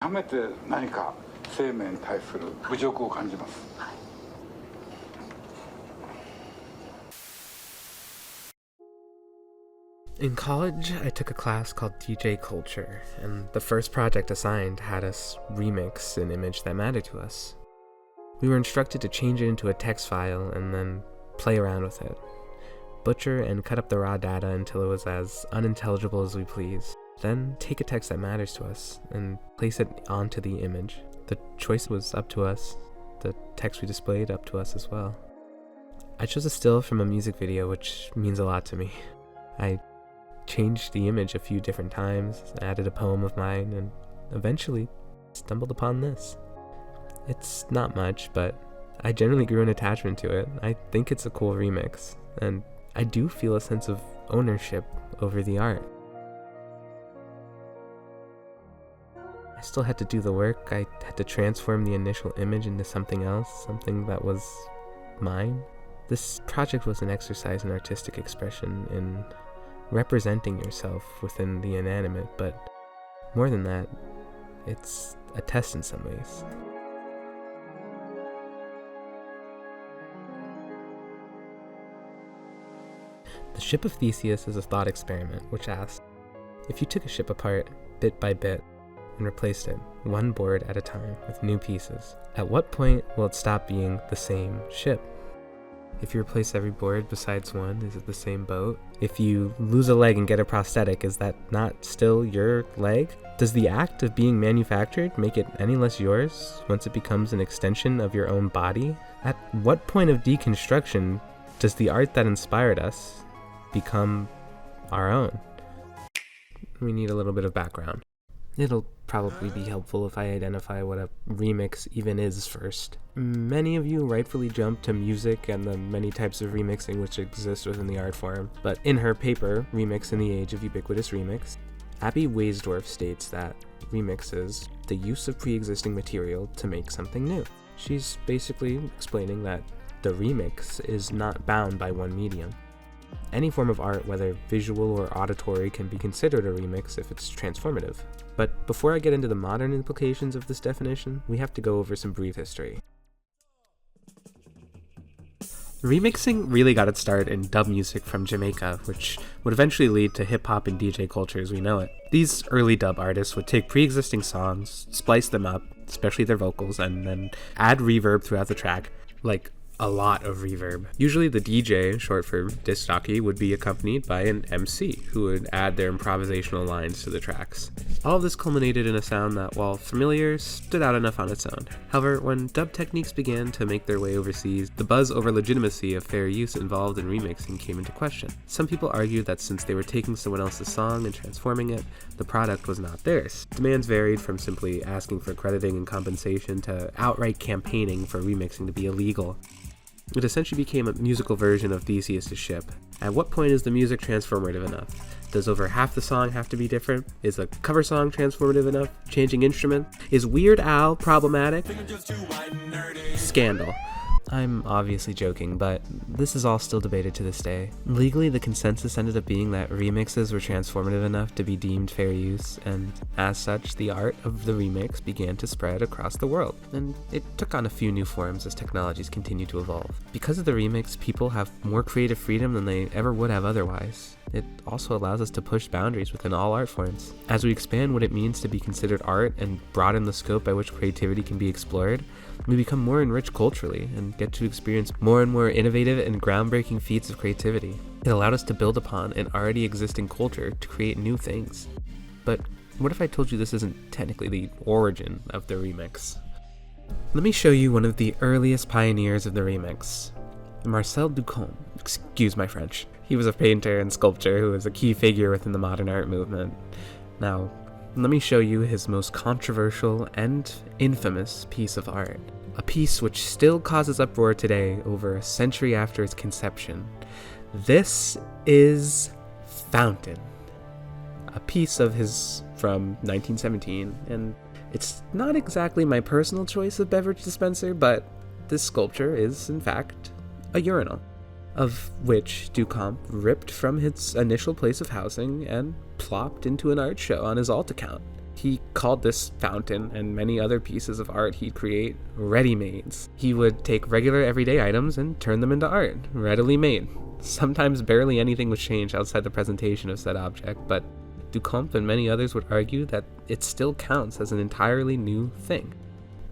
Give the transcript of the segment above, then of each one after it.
初めて何か生命に対する侮辱を感じます。In college, I took a class called DJ Culture, and the first project assigned had us remix an image that mattered to us. We were instructed to change it into a text file and then play around with it. Butcher and cut up the raw data until it was as unintelligible as we please. Then take a text that matters to us and place it onto the image. The choice was up to us, the text we displayed up to us as well. I chose a still from a music video, which means a lot to me. I changed the image a few different times, added a poem of mine, and eventually stumbled upon this. It's not much, but I generally grew an attachment to it. I think it's a cool remix, and I do feel a sense of ownership over the art. I still had to do the work. I had to transform the initial image into something else, something that was mine. This project was an exercise in artistic expression, in representing yourself within the inanimate, but more than that, it's a test in some ways. The Ship of Theseus is a thought experiment which asks, if you took a ship apart bit by bit and replaced it one board at a time with new pieces, at what point will it stop being the same ship? If you replace every board besides one, is it the same boat? If you lose a leg and get a prosthetic, is that not still your leg? Does the act of being manufactured make it any less yours once it becomes an extension of your own body? At what point of deconstruction does the art that inspired us become our own? We need a little bit of background. It'll probably be helpful if I identify what a remix even is first. Many of you rightfully jump to music and the many types of remixing which exist within the art form, but in her paper, Remix in the Age of Ubiquitous Remix, Abby Waysdorf states that remix is the use of pre-existing material to make something new. She's basically explaining that the remix is not bound by one medium. Any form of art, whether visual or auditory, can be considered a remix if it's transformative. But before I get into the modern implications of this definition, we have to go over some brief history. Remixing really got its start in dub music from Jamaica, which would eventually lead to hip-hop and DJ culture as we know it. These early dub artists would take pre-existing songs, splice them up, especially their vocals, and then add reverb throughout the track, like a lot of reverb. Usually the DJ, short for disc jockey, would be accompanied by an MC who would add their improvisational lines to the tracks. All of this culminated in a sound that, while familiar, stood out enough on its own. However, when dub techniques began to make their way overseas, the buzz over legitimacy of fair use involved in remixing came into question. Some people argued that since they were taking someone else's song and transforming it, the product was not theirs. Demands varied from simply asking for crediting and compensation to outright campaigning for remixing to be illegal. It essentially became a musical version of Theseus' ship. At what point is the music transformative enough? Does over half the song have to be different? Is a cover song transformative enough? Changing instrument? Is Weird Al problematic? Scandal. I'm obviously joking, but this is all still debated to this day. Legally, the consensus ended up being that remixes were transformative enough to be deemed fair use, and as such, the art of the remix began to spread across the world, and it took on a few new forms as technologies continued to evolve. Because of the remix, people have more creative freedom than they ever would have otherwise. It also allows us to push boundaries within all art forms. As we expand what it means to be considered art and broaden the scope by which creativity can be explored, we become more enriched culturally and get to experience more and more innovative and groundbreaking feats of creativity. It allowed us to build upon an already existing culture to create new things. But what if I told you this isn't technically the origin of the remix? Let me show you one of the earliest pioneers of the remix, Marcel Duchamp. Excuse my French. He was a painter and sculptor who was a key figure within the modern art movement. Now, let me show you his most controversial and infamous piece of art. A piece which still causes uproar today, over a century after its conception. This is Fountain, a piece of his from 1917, and it's not exactly my personal choice of beverage dispenser, but this sculpture is, in fact, a urinal, of which Duchamp ripped from its initial place of housing and plopped into an art show on his alt account. He called this fountain and many other pieces of art he'd create ready-mades. He would take regular everyday items and turn them into art, readily made. Sometimes barely anything was changed outside the presentation of said object, but Duchamp and many others would argue that it still counts as an entirely new thing.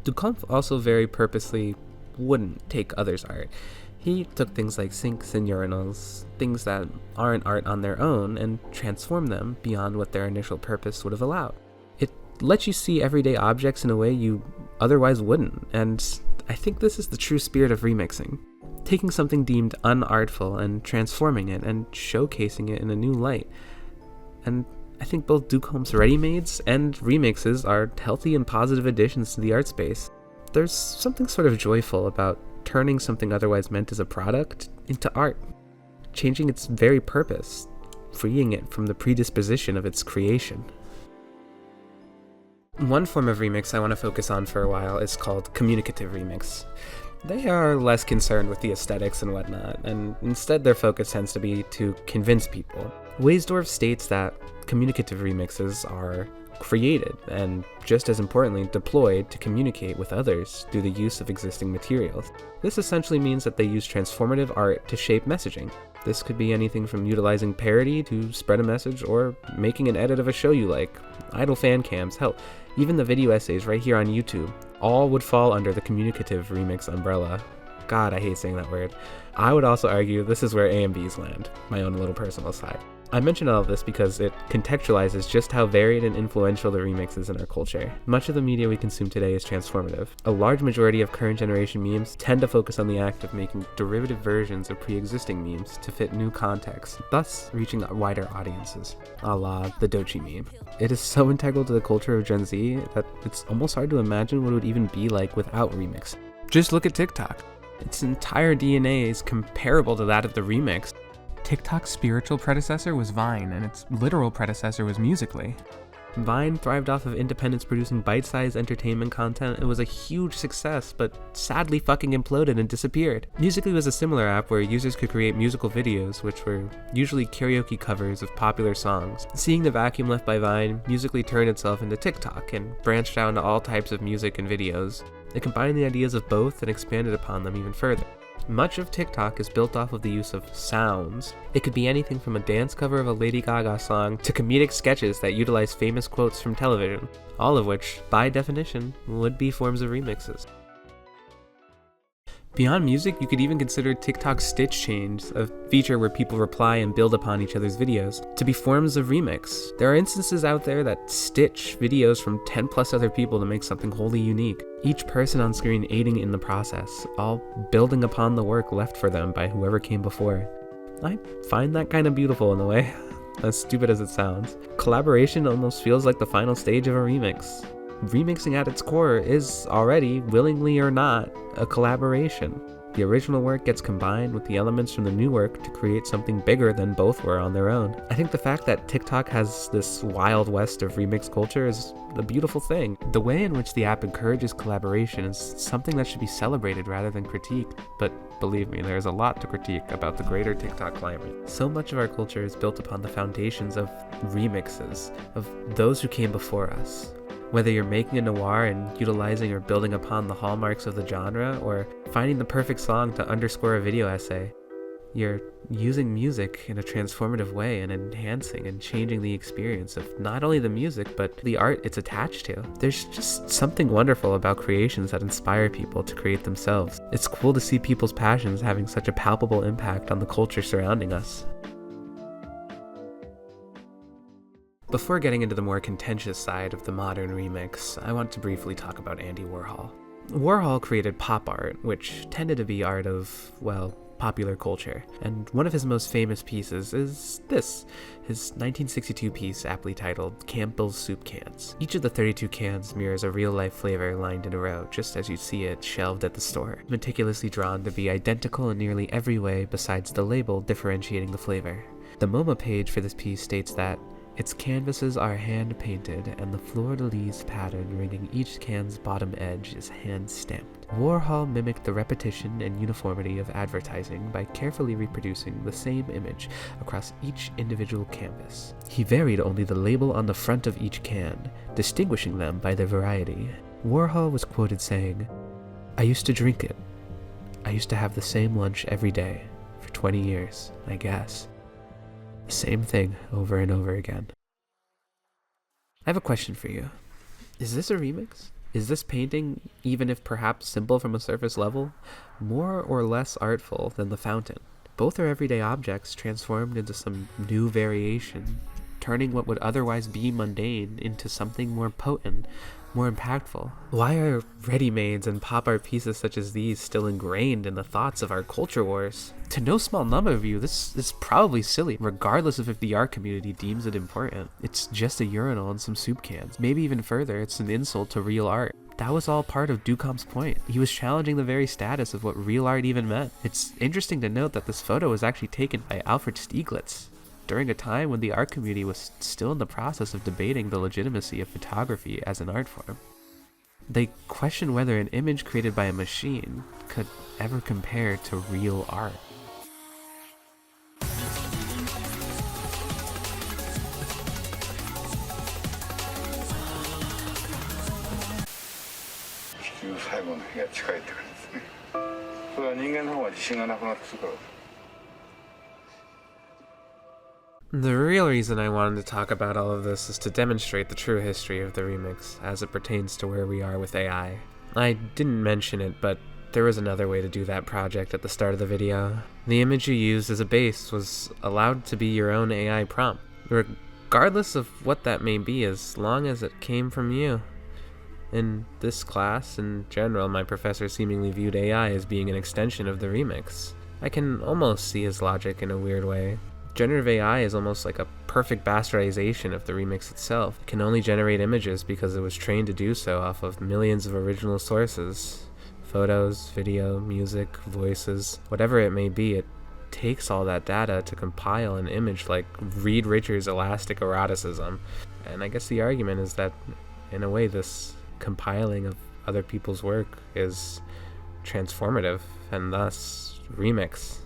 Duchamp also very purposely wouldn't take others' art. He took things like sinks and urinals, things that aren't art on their own, and transformed them beyond what their initial purpose would have allowed. It lets you see everyday objects in a way you otherwise wouldn't, and I think this is the true spirit of remixing. Taking something deemed unartful and transforming it and showcasing it in a new light. And I think both Duchamp's ready-mades and remixes are healthy and positive additions to the art space. There's something sort of joyful about turning something otherwise meant as a product into art, changing its very purpose, freeing it from the predisposition of its creation. One form of remix I want to focus on for a while is called communicative remix. They are less concerned with the aesthetics and whatnot, and instead their focus tends to be to convince people. Waysdorf states that communicative remixes are created and, just as importantly, deployed to communicate with others through the use of existing materials. This essentially means that they use transformative art to shape messaging. This could be anything from utilizing parody to spread a message or making an edit of a show you like, idle fan cams, hell, even the video essays right here on YouTube. All would fall under the communicative remix umbrella. God, I hate saying that word. I would also argue this is where AMVs land, my own little personal side. I mention all of this because it contextualizes just how varied and influential the remix is in our culture. Much of the media we consume today is transformative. A large majority of current generation memes tend to focus on the act of making derivative versions of pre-existing memes to fit new contexts, thus reaching wider audiences, a la the Dochi meme. It is so integral to the culture of Gen Z that it's almost hard to imagine what it would even be like without remix. Just look at TikTok. Its entire DNA is comparable to that of the remix. TikTok's spiritual predecessor was Vine, and its literal predecessor was Musical.ly. Vine thrived off of independents producing bite-sized entertainment content. It was a huge success, but sadly fucking imploded and disappeared. Musical.ly was a similar app where users could create musical videos, which were usually karaoke covers of popular songs. Seeing the vacuum left by Vine, Musical.ly turned itself into TikTok and branched out into all types of music and videos. It combined the ideas of both and expanded upon them even further. Much of TikTok is built off of the use of sounds. It could be anything from a dance cover of a Lady Gaga song to comedic sketches that utilize famous quotes from television, all of which, by definition, would be forms of remixes. Beyond music, you could even consider TikTok's Stitch Chains, a feature where people reply and build upon each other's videos, to be forms of remix. There are instances out there that stitch videos from 10 plus other people to make something wholly unique, each person on screen aiding in the process, all building upon the work left for them by whoever came before. I find that kind of beautiful in a way, as stupid as it sounds. Collaboration almost feels like the final stage of a remix. Remixing at its core is already, willingly or not, a collaboration. The original work gets combined with the elements from the new work to create something bigger than both were on their own. I think the fact that TikTok has this wild west of remix culture is a beautiful thing. The way in which the app encourages collaboration is something that should be celebrated rather than critiqued, but believe me, there is a lot to critique about the greater TikTok climate. So much of our culture is built upon the foundations of remixes, of those who came before us. Whether you're making a noir and utilizing or building upon the hallmarks of the genre, or finding the perfect song to underscore a video essay, you're using music in a transformative way and enhancing and changing the experience of not only the music, but the art it's attached to. There's just something wonderful about creations that inspire people to create themselves. It's cool to see people's passions having such a palpable impact on the culture surrounding us. Before getting into the more contentious side of the modern remix, I want to briefly talk about Andy Warhol. Warhol created pop art, which tended to be art of, well, popular culture, and one of his most famous pieces is this, his 1962 piece aptly titled Campbell's Soup Cans. Each of the 32 cans mirrors a real-life flavor lined in a row, just as you see it shelved at the store, meticulously drawn to be identical in nearly every way besides the label differentiating the flavor. The MoMA page for this piece states that Its canvases are hand-painted, and the fleur-de-lis pattern ringing each can's bottom edge is hand-stamped. Warhol mimicked the repetition and uniformity of advertising by carefully reproducing the same image across each individual canvas. He varied only the label on the front of each can, distinguishing them by their variety. Warhol was quoted saying, "I used to drink it. I used to have the same lunch every day, for 20 years, I guess. The same thing over and over again." I have a question for you. Is this a remix? Is this painting, even if perhaps simple from a surface level, more or less artful than the fountain? Both are everyday objects transformed into some new variation, turning what would otherwise be mundane into something more potent, more impactful. Why are ready-mades and pop art pieces such as these still ingrained in the thoughts of our culture wars? To no small number of you, this is probably silly, regardless of if the art community deems it important. It's just a urinal and some soup cans. Maybe even further, it's an insult to real art. That was all part of Duchamp's point. He was challenging the very status of what real art even meant. It's interesting to note that this photo was actually taken by Alfred Stieglitz, during a time when the art community was still in the process of debating the legitimacy of photography as an art form. They questioned whether an image created by a machine could ever compare to real art. The real reason I wanted to talk about all of this is to demonstrate the true history of the remix as it pertains to where we are with AI. I didn't mention it, but there was another way to do that project at the start of the video. The image you used as a base was allowed to be your own AI prompt, regardless of what that may be, as long as it came from you. In this class, in general, my professor seemingly viewed AI as being an extension of the remix. I can almost see his logic in a weird way. Generative AI is almost like a perfect bastardization of the remix itself. It can only generate images because it was trained to do so off of millions of original sources. Photos, video, music, voices, whatever it may be, it takes all that data to compile an image like Reed Richards' elastic eroticism. And I guess the argument is that, in a way, this compiling of other people's work is transformative, and thus remix.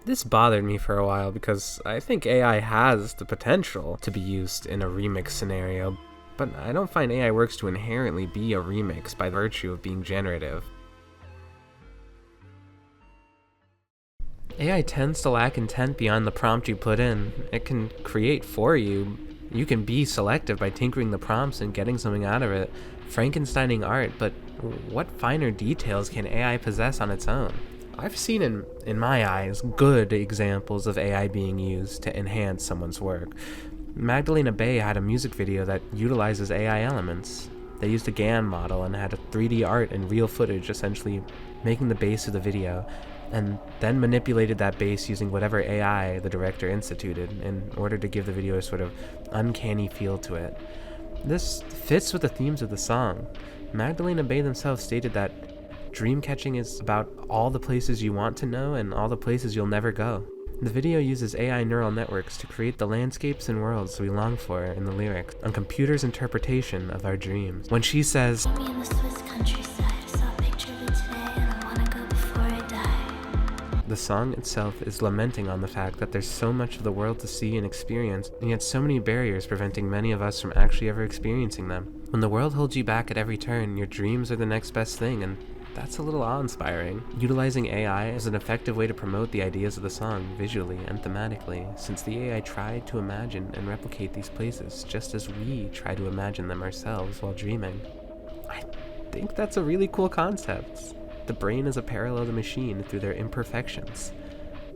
This bothered me for a while because I think AI has the potential to be used in a remix scenario, but I don't find AI works to inherently be a remix by virtue of being generative. AI tends to lack intent beyond the prompt you put in. It can create for you. You can be selective by tinkering the prompts and getting something out of it, Frankensteining art, but what finer details can AI possess on its own? I've seen in my eyes good examples of AI being used to enhance someone's work. Magdalena Bay had a music video that utilizes AI elements. They used a GAN model and had a 3D art and real footage essentially making the base of the video, and then manipulated that base using whatever AI the director instituted in order to give the video a sort of uncanny feel to it. This fits with the themes of the song. Magdalena Bay themselves stated that dream catching is about all the places you want to know and all the places you'll never go. The video uses AI neural networks to create the landscapes and worlds we long for in the lyrics, on computer's interpretation of our dreams. When she says, "Me in the Swiss countryside, I saw a picture of it today and I wanna go before I die." the song itself is lamenting on the fact that there's so much of the world to see and experience, and yet so many barriers preventing many of us from actually ever experiencing them. When the world holds you back at every turn, your dreams are the next best thing, and that's a little awe-inspiring. Utilizing AI is an effective way to promote the ideas of the song visually and thematically, since the AI tried to imagine and replicate these places just as we try to imagine them ourselves while dreaming. I think that's a really cool concept. The brain is a parallel to the machine through their imperfections.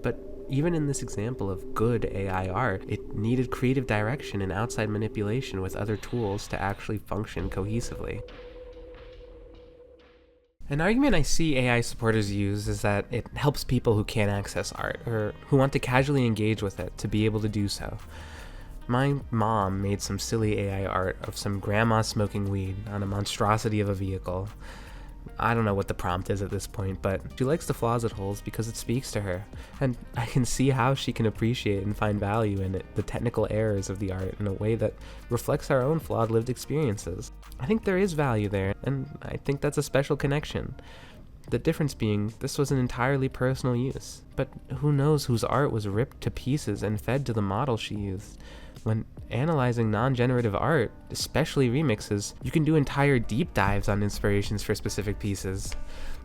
But even in this example of good AI art, it needed creative direction and outside manipulation with other tools to actually function cohesively. An argument I see AI supporters use is that it helps people who can't access art, or who want to casually engage with it to be able to do so. My mom made some silly AI art of some grandma smoking weed on a monstrosity of a vehicle. I don't know what the prompt is at this point, but she likes the flaws it holds because it speaks to her, and I can see how she can appreciate and find value in it, the technical errors of the art, in a way that reflects our own flawed lived experiences. I think there is value there, and I think that's a special connection. The difference being, this was an entirely personal use, but who knows whose art was ripped to pieces and fed to the model she used. When analyzing non-generative art, especially remixes, you can do entire deep dives on inspirations for specific pieces.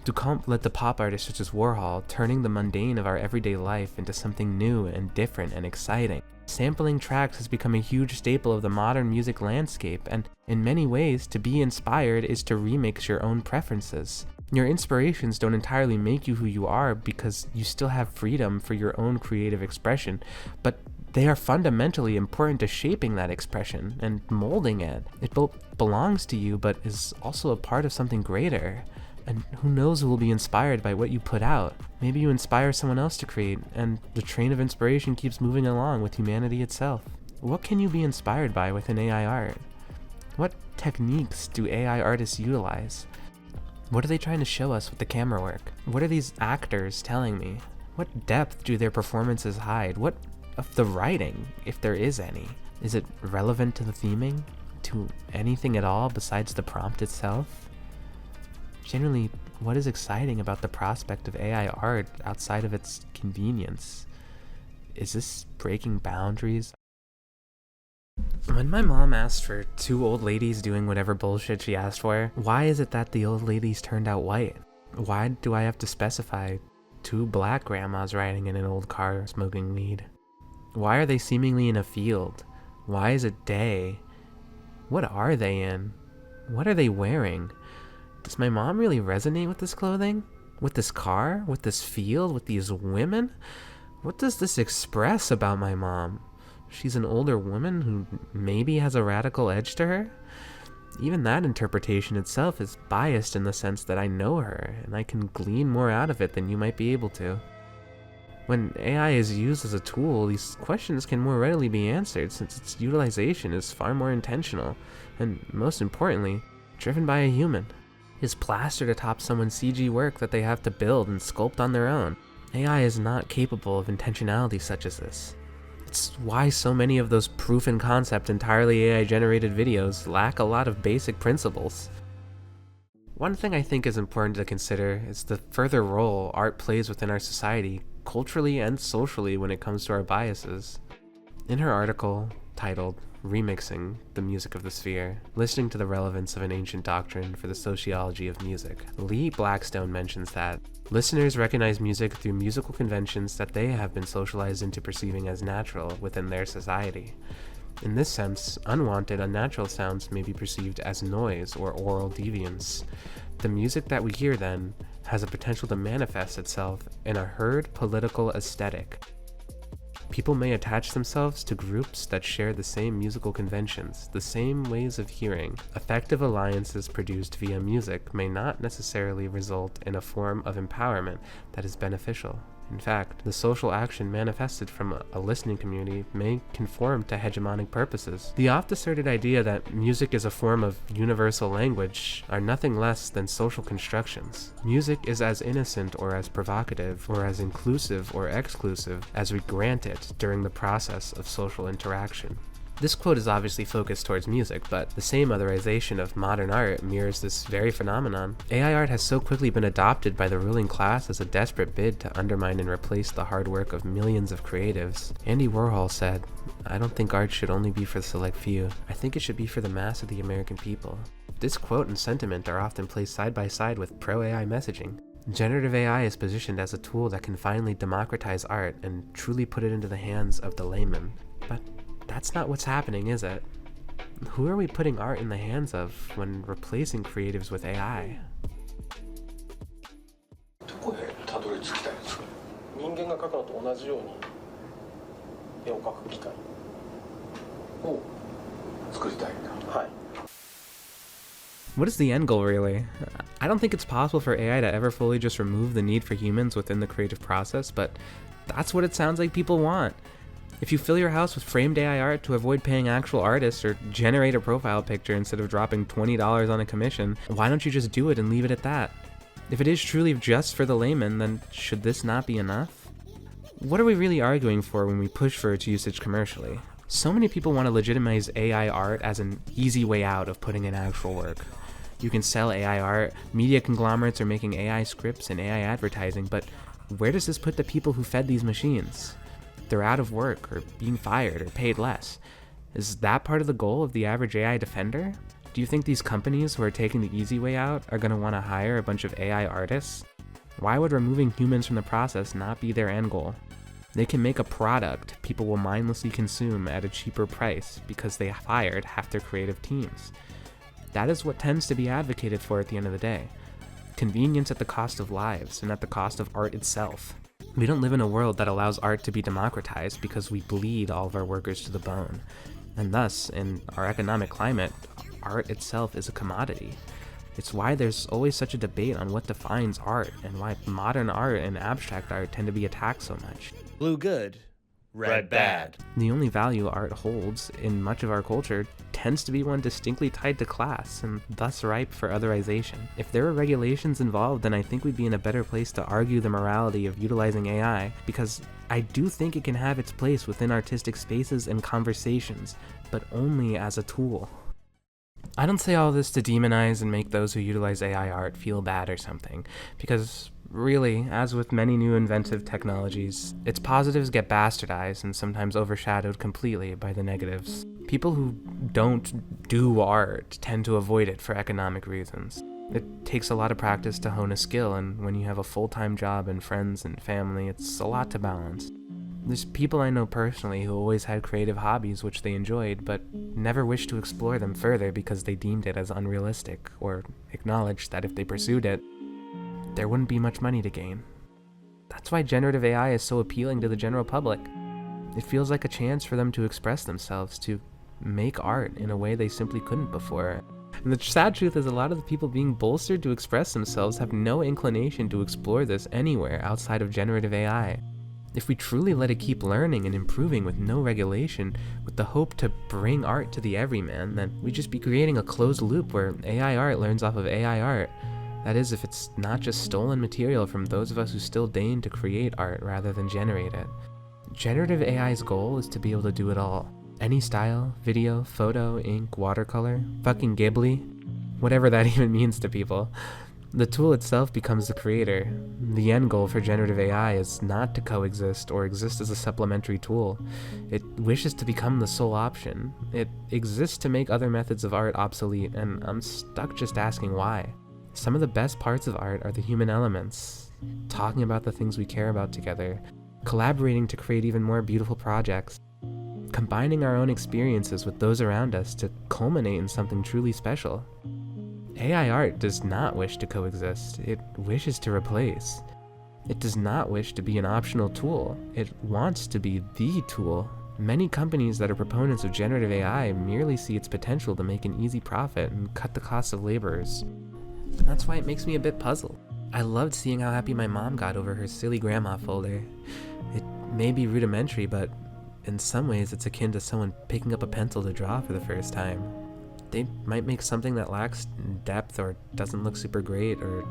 Duchamp led the pop artists such as Warhol, turning the mundane of our everyday life into something new and different and exciting. Sampling tracks has become a huge staple of the modern music landscape, and in many ways, to be inspired is to remix your own preferences. Your inspirations don't entirely make you who you are because you still have freedom for your own creative expression, but they are fundamentally important to shaping that expression and molding it. It both belongs to you, but is also a part of something greater. And who knows who will be inspired by what you put out. Maybe you inspire someone else to create, and the train of inspiration keeps moving along with humanity itself. What can you be inspired by within AI art? What techniques do AI artists utilize? What are they trying to show us with the camera work? What are these actors telling me? What depth do their performances hide? What of the writing, if there is any? Is it relevant to the theming? To anything at all besides the prompt itself? Generally, what is exciting about the prospect of AI art outside of its convenience? Is this breaking boundaries? When my mom asked for 2 old ladies doing whatever bullshit she asked for, why is it that the old ladies turned out white? Why do I have to specify 2 black grandmas riding in an old car smoking weed? Why are they seemingly in a field? Why is it day? What are they in? What are they wearing? Does my mom really resonate with this clothing? With this car? With this field? With these women? What does this express about my mom? She's an older woman who maybe has a radical edge to her? Even that interpretation itself is biased in the sense that I know her, and I can glean more out of it than you might be able to. When AI is used as a tool, these questions can more readily be answered since its utilization is far more intentional, and most importantly, driven by a human. It's plastered atop someone's CG work that they have to build and sculpt on their own. AI is not capable of intentionality such as this. It's why so many of those proof in concept entirely AI generated videos lack a lot of basic principles. One thing I think is important to consider is the further role art plays within our society, culturally and socially, when it comes to our biases. In her article, titled Remixing the Music of the Sphere, listening to the relevance of an ancient doctrine for the sociology of music, Lee Blackstone mentions that listeners recognize music through musical conventions that they have been socialized into perceiving as natural within their society. In this sense, unwanted, unnatural sounds may be perceived as noise or oral deviance. The music that we hear, then, has a potential to manifest itself in a herd political aesthetic. People may attach themselves to groups that share the same musical conventions, the same ways of hearing. Effective alliances produced via music may not necessarily result in a form of empowerment that is beneficial. In fact, the social action manifested from a listening community may conform to hegemonic purposes. The oft-asserted idea that music is a form of universal language are nothing less than social constructions. Music is as innocent or as provocative or as inclusive or exclusive as we grant it during the process of social interaction. This quote is obviously focused towards music, but the same otherization of modern art mirrors this very phenomenon. AI art has so quickly been adopted by the ruling class as a desperate bid to undermine and replace the hard work of millions of creatives. Andy Warhol said, "I don't think art should only be for the select few. I think it should be for the mass of the American people." This quote and sentiment are often placed side by side with pro-AI messaging. Generative AI is positioned as a tool that can finally democratize art and truly put it into the hands of the layman. But that's not what's happening, is it? Who are we putting art in the hands of when replacing creatives with AI? どこへたどり着きたいですか？人間が描くのと同じように絵を描く機械を作りたいんだ。はい。 What is the end goal, really? I don't think it's possible for AI to ever fully just remove the need for humans within the creative process, but that's what it sounds like people want. If you fill your house with framed AI art to avoid paying actual artists or generate a profile picture instead of dropping $20 on a commission, why don't you just do it and leave it at that? If it is truly just for the layman, then should this not be enough? What are we really arguing for when we push for its usage commercially? So many people want to legitimize AI art as an easy way out of putting in actual work. You can sell AI art, media conglomerates are making AI scripts and AI advertising, but where does this put the people who fed these machines? They're out of work, or being fired, or paid less. Is that part of the goal of the average AI defender? Do you think these companies who are taking the easy way out are going to want to hire a bunch of AI artists? Why would removing humans from the process not be their end goal? They can make a product people will mindlessly consume at a cheaper price because they fired half their creative teams. That is what tends to be advocated for at the end of the day. Convenience at the cost of lives and at the cost of art itself. We don't live in a world that allows art to be democratized because we bleed all of our workers to the bone. And thus, in our economic climate, art itself is a commodity. It's why there's always such a debate on what defines art and why modern art and abstract art tend to be attacked so much. Blue good, red bad. The only value art holds in much of our culture tends to be one distinctly tied to class and thus ripe for otherization. If there were regulations involved, then I think we'd be in a better place to argue the morality of utilizing AI, because I do think it can have its place within artistic spaces and conversations, but only as a tool. I don't say all this to demonize and make those who utilize AI art feel bad or something, because really, as with many new inventive technologies, its positives get bastardized and sometimes overshadowed completely by the negatives. People who don't do art tend to avoid it for economic reasons. It takes a lot of practice to hone a skill, and when you have a full-time job and friends and family, it's a lot to balance. There's people I know personally who always had creative hobbies which they enjoyed, but never wished to explore them further because they deemed it as unrealistic, or acknowledged that if they pursued it, there wouldn't be much money to gain. That's why generative AI is so appealing to the general public. It feels like a chance for them to express themselves, to make art in a way they simply couldn't before. And the sad truth is a lot of the people being bolstered to express themselves have no inclination to explore this anywhere outside of generative AI. If we truly let it keep learning and improving with no regulation, with the hope to bring art to the everyman, then we'd just be creating a closed loop where AI art learns off of AI art. That is, if it's not just stolen material from those of us who still deign to create art rather than generate it. Generative AI's goal is to be able to do it all. Any style, video, photo, ink, watercolor, fucking Ghibli, whatever that even means to people. The tool itself becomes the creator. The end goal for generative AI is not to coexist or exist as a supplementary tool. It wishes to become the sole option. It exists to make other methods of art obsolete, and I'm stuck just asking why. Some of the best parts of art are the human elements, talking about the things we care about together, collaborating to create even more beautiful projects, combining our own experiences with those around us to culminate in something truly special. AI art does not wish to coexist, it wishes to replace. It does not wish to be an optional tool, it wants to be the tool. Many companies that are proponents of generative AI merely see its potential to make an easy profit and cut the costs of laborers. And that's why it makes me a bit puzzled. I loved seeing how happy my mom got over her silly grandma folder. It may be rudimentary, but in some ways it's akin to someone picking up a pencil to draw for the first time. They might make something that lacks depth or doesn't look super great or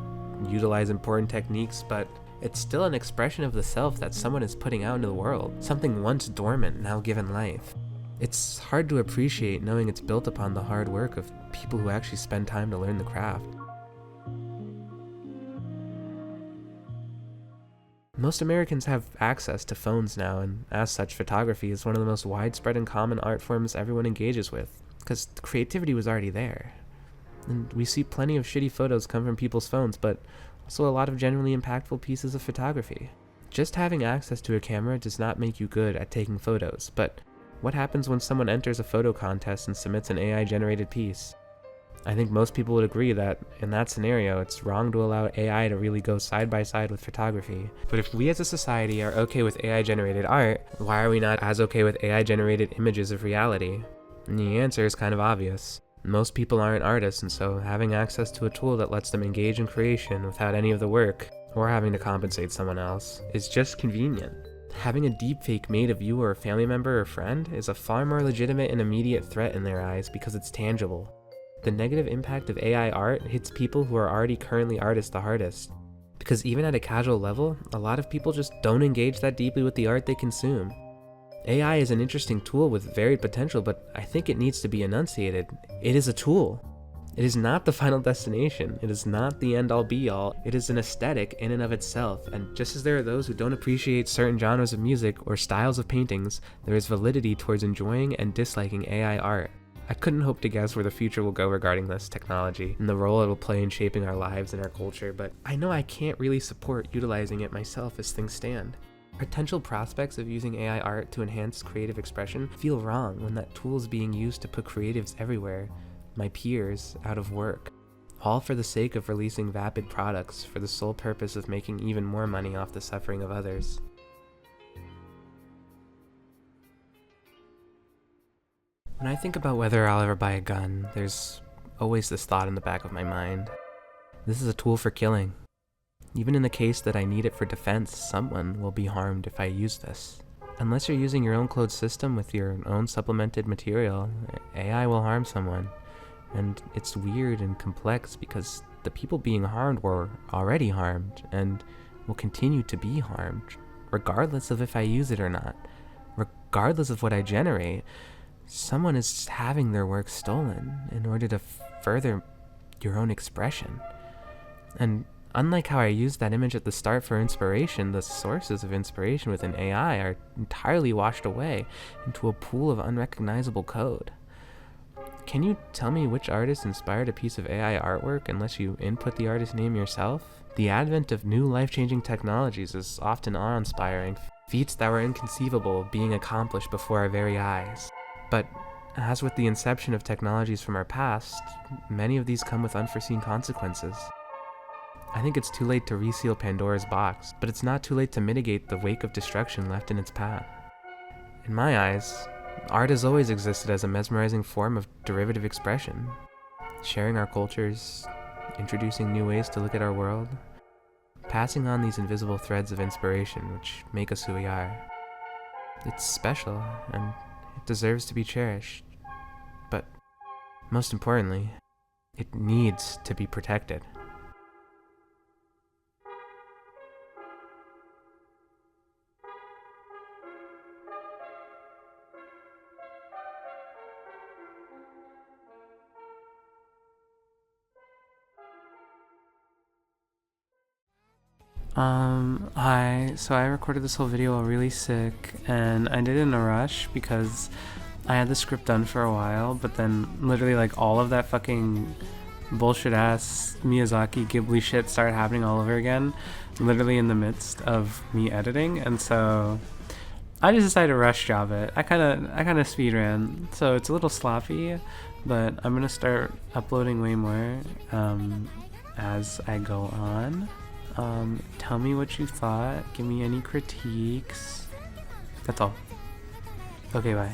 utilize important techniques, but it's still an expression of the self that someone is putting out into the world, something once dormant now given life. It's hard to appreciate knowing it's built upon the hard work of people who actually spend time to learn the craft. Most Americans have access to phones now, and as such, photography is one of the most widespread and common art forms everyone engages with, because the creativity was already there. And we see plenty of shitty photos come from people's phones, but also a lot of genuinely impactful pieces of photography. Just having access to a camera does not make you good at taking photos, but what happens when someone enters a photo contest and submits an AI-generated piece? I think most people would agree that, in that scenario, it's wrong to allow AI to really go side by side with photography. But if we as a society are okay with AI-generated art, why are we not as okay with AI-generated images of reality? And the answer is kind of obvious. Most people aren't artists, and so having access to a tool that lets them engage in creation without any of the work, or having to compensate someone else, is just convenient. Having a deepfake made of you or a family member or friend is a far more legitimate and immediate threat in their eyes because it's tangible. The negative impact of AI art hits people who are already currently artists the hardest, because even at a casual level, a lot of people just don't engage that deeply with the art they consume. AI is an interesting tool with varied potential, but I think it needs to be enunciated. It is a tool. It is not the final destination. It is not the end-all be-all. It is an aesthetic in and of itself, and just as there are those who don't appreciate certain genres of music or styles of paintings, there is validity towards enjoying and disliking AI art. I couldn't hope to guess where the future will go regarding this technology and the role it will play in shaping our lives and our culture, but I know I can't really support utilizing it myself as things stand. Potential prospects of using AI art to enhance creative expression feel wrong when that tool is being used to put creatives everywhere, my peers, out of work, all for the sake of releasing vapid products for the sole purpose of making even more money off the suffering of others. When I think about whether I'll ever buy a gun, there's always this thought in the back of my mind. This is a tool for killing. Even in the case that I need it for defense, someone will be harmed if I use this. Unless you're using your own closed system with your own supplemented material, AI will harm someone. And it's weird and complex because the people being harmed were already harmed and will continue to be harmed, regardless of if I use it or not. Regardless of what I generate, someone is having their work stolen in order to further your own expression. And unlike how I used that image at the start for inspiration, the sources of inspiration within AI are entirely washed away into a pool of unrecognizable code. Can you tell me which artist inspired a piece of AI artwork unless you input the artist name yourself? The advent of new life-changing technologies is often awe-inspiring, feats that were inconceivable being accomplished before our very eyes. But as with the inception of technologies from our past, many of these come with unforeseen consequences. I think it's too late to reseal Pandora's box, but it's not too late to mitigate the wake of destruction left in its path. In my eyes, art has always existed as a mesmerizing form of derivative expression, sharing our cultures, introducing new ways to look at our world, passing on these invisible threads of inspiration which make us who we are. It's special, and it deserves to be cherished, but most importantly, it needs to be protected. Hi, so I recorded this whole video while really sick, and I did it in a rush because I had the script done for a while, but then literally like all of that fucking bullshit ass Miyazaki Ghibli shit started happening all over again, literally in the midst of me editing, and so I just decided to rush job it. I kinda speed ran, so it's a little sloppy, but I'm gonna start uploading way more as I go on. Tell me what you thought, give me any critiques. That's all. Okay, bye.